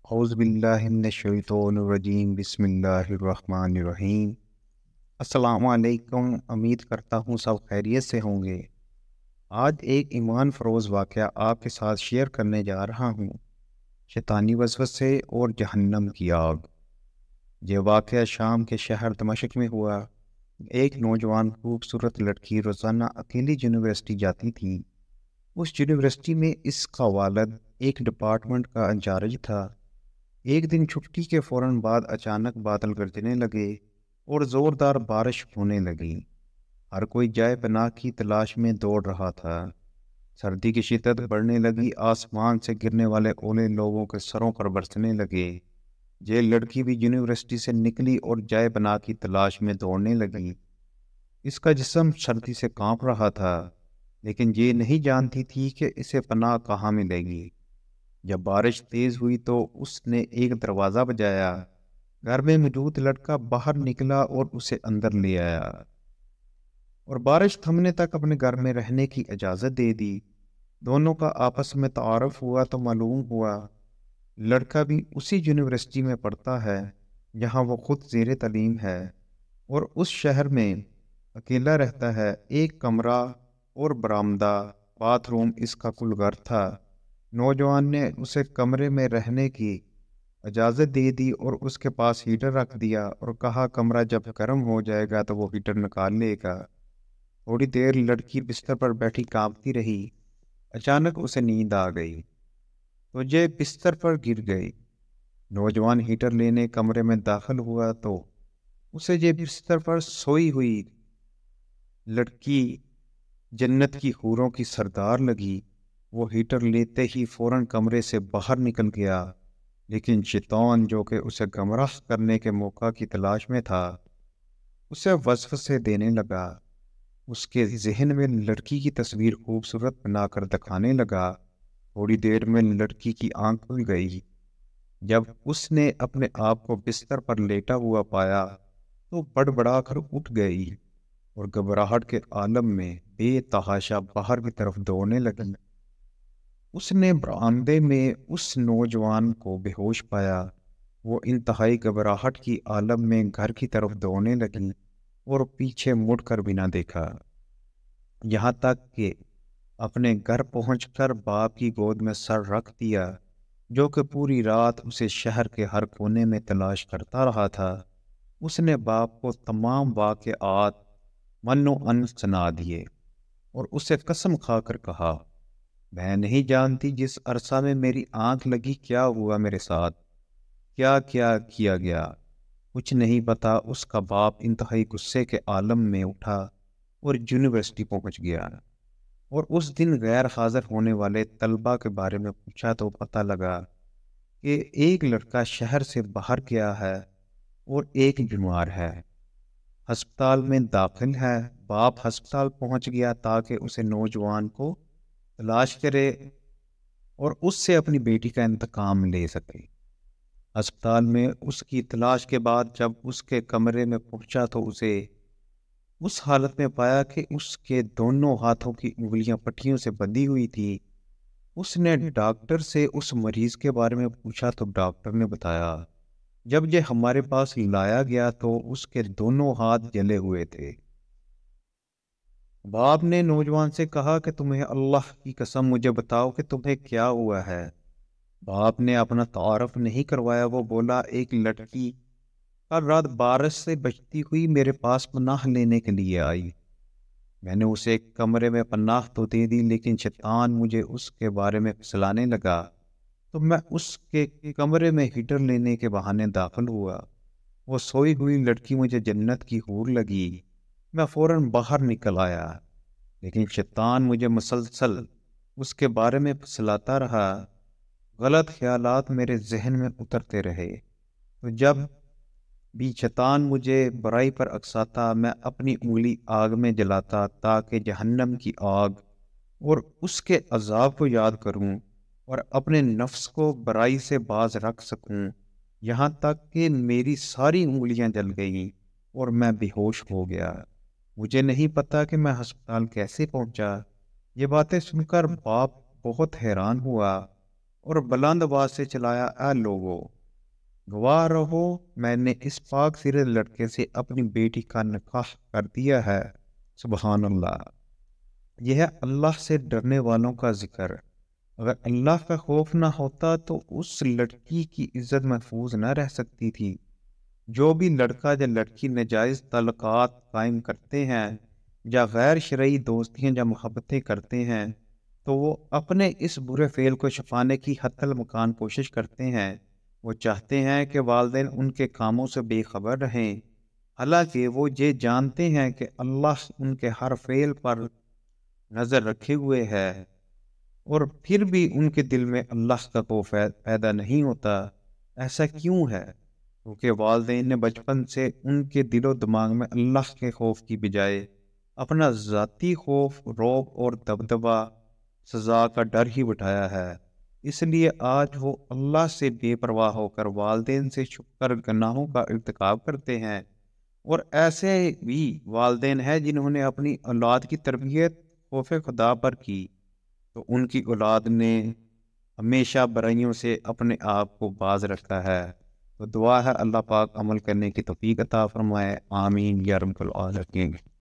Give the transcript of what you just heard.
اعوذ باللہ من الشیطان الرجیم بسم اللہ الرحمن الرحیم۔ السلام علیکم، امید کرتا ہوں سب خیریت سے ہوں گے۔ آج ایک ایمان فروز واقعہ آپ کے ساتھ شیئر کرنے جا رہا ہوں، شیطانی وسوسے اور جہنم کی آگ۔ یہ واقعہ شام کے شہر دمشق میں ہوا۔ ایک نوجوان خوبصورت لڑکی روزانہ اکیلی یونیورسٹی جاتی تھی۔ اس یونیورسٹی میں اس کا والد ایک ڈپارٹمنٹ کا انچارج تھا۔ ایک دن چھٹی کے فوراً بعد اچانک بادل گرجنے لگے اور زوردار بارش ہونے لگی۔ ہر کوئی جائے پناہ کی تلاش میں دوڑ رہا تھا۔ سردی کی شدت بڑھنے لگی، آسمان سے گرنے والے اولے لوگوں کے سروں پر برسنے لگے۔ یہ لڑکی بھی یونیورسٹی سے نکلی اور جائے پناہ کی تلاش میں دوڑنے لگی۔ اس کا جسم سردی سے کانپ رہا تھا، لیکن یہ نہیں جانتی تھی کہ اسے پناہ کہاں ملے گی۔ جب بارش تیز ہوئی تو اس نے ایک دروازہ بجایا۔ گھر میں موجود لڑکا باہر نکلا اور اسے اندر لے آیا اور بارش تھمنے تک اپنے گھر میں رہنے کی اجازت دے دی۔ دونوں کا آپس میں تعارف ہوا تو معلوم ہوا لڑکا بھی اسی یونیورسٹی میں پڑھتا ہے جہاں وہ خود زیر تعلیم ہے، اور اس شہر میں اکیلا رہتا ہے۔ ایک کمرہ اور برآمدہ باتھ روم اس کا کل گھر تھا۔ نوجوان نے اسے کمرے میں رہنے کی اجازت دے دی اور اس کے پاس ہیٹر رکھ دیا اور کہا کمرہ جب گرم ہو جائے گا تو وہ ہیٹر نکال لے گا۔ تھوڑی دیر لڑکی بستر پر بیٹھی کانپتی رہی۔ اچانک اسے نیند آ گئی تو یہ بستر پر گر گئی۔ نوجوان ہیٹر لینے کمرے میں داخل ہوا تو اسے یہ بستر پر سوئی ہوئی لڑکی جنت کی حوروں کی سردار لگی۔ وہ ہیٹر لیتے ہی فوراً کمرے سے باہر نکل گیا، لیکن شیطان جو کہ اسے گمراہ کرنے کے موقع کی تلاش میں تھا اسے وسوسے دینے لگا۔ اس کے ذہن میں لڑکی کی تصویر خوبصورت بنا کر دکھانے لگا۔ تھوڑی دیر میں لڑکی کی آنکھ کھل گئی۔ جب اس نے اپنے آپ کو بستر پر لیٹا ہوا پایا تو بڑبڑا کر اٹھ گئی اور گھبراہٹ کے عالم میں بے تحاشا باہر کی طرف دوڑنے لگی۔ اس نے برآمدے میں اس نوجوان کو بے ہوش پایا۔ وہ انتہائی گھبراہٹ کی عالم میں گھر کی طرف دوڑنے لگی اور پیچھے مڑ کر بھی نہ دیکھا، یہاں تک کہ اپنے گھر پہنچ کر باپ کی گود میں سر رکھ دیا، جو کہ پوری رات اسے شہر کے ہر کونے میں تلاش کرتا رہا تھا۔ اس نے باپ کو تمام واقعات من و ان سنا دیے اور اسے قسم کھا کر کہا، میں نہیں جانتی جس عرصہ میں میری آنکھ لگی کیا ہوا میرے ساتھ، کیا کیا کیا گیا، کچھ نہیں پتا۔ اس کا باپ انتہائی غصے کے عالم میں اٹھا اور یونیورسٹی پہنچ گیا اور اس دن غیر حاضر ہونے والے طلبہ کے بارے میں پوچھا تو پتہ لگا کہ ایک لڑکا شہر سے باہر گیا ہے اور ایک بیمار ہے، ہسپتال میں داخل ہے۔ باپ ہسپتال پہنچ گیا تاکہ اسے نوجوان کو تلاش کرے اور اس سے اپنی بیٹی کا انتقام لے سکے۔ ہسپتال میں اس کی تلاش کے بعد جب اس کے کمرے میں پہنچا تو اسے اس حالت میں پایا کہ اس کے دونوں ہاتھوں کی انگلیاں پٹھیوں سے بندھی ہوئی تھی۔ اس نے ڈاکٹر سے اس مریض کے بارے میں پوچھا تو ڈاکٹر نے بتایا جب یہ ہمارے پاس لایا گیا تو اس کے دونوں ہاتھ جلے ہوئے تھے۔ باپ نے نوجوان سے کہا کہ تمہیں اللہ کی قسم مجھے بتاؤ کہ تمہیں کیا ہوا ہے۔ باپ نے اپنا تعارف نہیں کروایا۔ وہ بولا، ایک لڑکی کل رات بارش سے بچتی ہوئی میرے پاس پناہ لینے کے لیے آئی۔ میں نے اسے ایک کمرے میں پناہ تو دے دی، لیکن شیطان مجھے اس کے بارے میں پھسلانے لگا تو میں اس کے کمرے میں ہیٹر لینے کے بہانے داخل ہوا۔ وہ سوئی ہوئی لڑکی مجھے جنت کی حور لگی۔ میں فوراً باہر نکل آیا، لیکن شیطان مجھے مسلسل اس کے بارے میں پھسلاتا رہا۔ غلط خیالات میرے ذہن میں اترتے رہے، تو جب بھی شیطان مجھے برائی پر اکساتا میں اپنی انگلی آگ میں جلاتا تاکہ جہنم کی آگ اور اس کے عذاب کو یاد کروں اور اپنے نفس کو برائی سے باز رکھ سکوں، یہاں تک کہ میری ساری انگلیاں جل گئیں اور میں بے ہوش ہو گیا۔ مجھے نہیں پتا کہ میں ہسپتال کیسے پہنچا۔ یہ باتیں سن کر باپ بہت حیران ہوا اور بلند آواز سے چلایا، اے لوگو، گواہ رہو، میں نے اس پاک سیرت لڑکے سے اپنی بیٹی کا نکاح کر دیا ہے۔ سبحان اللہ۔ یہ ہے اللہ سے ڈرنے والوں کا ذکر۔ اگر اللہ کا خوف نہ ہوتا تو اس لڑکی کی عزت محفوظ نہ رہ سکتی تھی۔ جو بھی لڑکا یا لڑکی ناجائز تعلقات قائم کرتے ہیں یا غیر شرعی دوستیاں یا محبتیں کرتے ہیں تو وہ اپنے اس برے فعل کو چھپانے کی حتی المکان کوشش کرتے ہیں۔ وہ چاہتے ہیں کہ والدین ان کے کاموں سے بے خبر رہیں، حالانکہ وہ یہ جانتے ہیں کہ اللہ ان کے ہر فعل پر نظر رکھے ہوئے ہے، اور پھر بھی ان کے دل میں اللہ کا خوف پیدا نہیں ہوتا۔ ایسا کیوں ہے؟ کیونکہ والدین نے بچپن سے ان کے دل و دماغ میں اللہ کے خوف کی بجائے اپنا ذاتی خوف، رعب اور دبدبہ، سزا کا ڈر ہی بٹھایا ہے۔ اس لیے آج وہ اللہ سے بے پرواہ ہو کر والدین سے چھپ کر گناہوں کا ارتکاب کرتے ہیں۔ اور ایسے بھی والدین ہیں جنہوں نے اپنی اولاد کی تربیت خوف خدا پر کی، تو ان کی اولاد نے ہمیشہ برائیوں سے اپنے آپ کو باز رکھا ہے۔ تو دعا ہے اللہ پاک عمل کرنے کی توفیق عطا فرمائے، آمین یا رب العالمین۔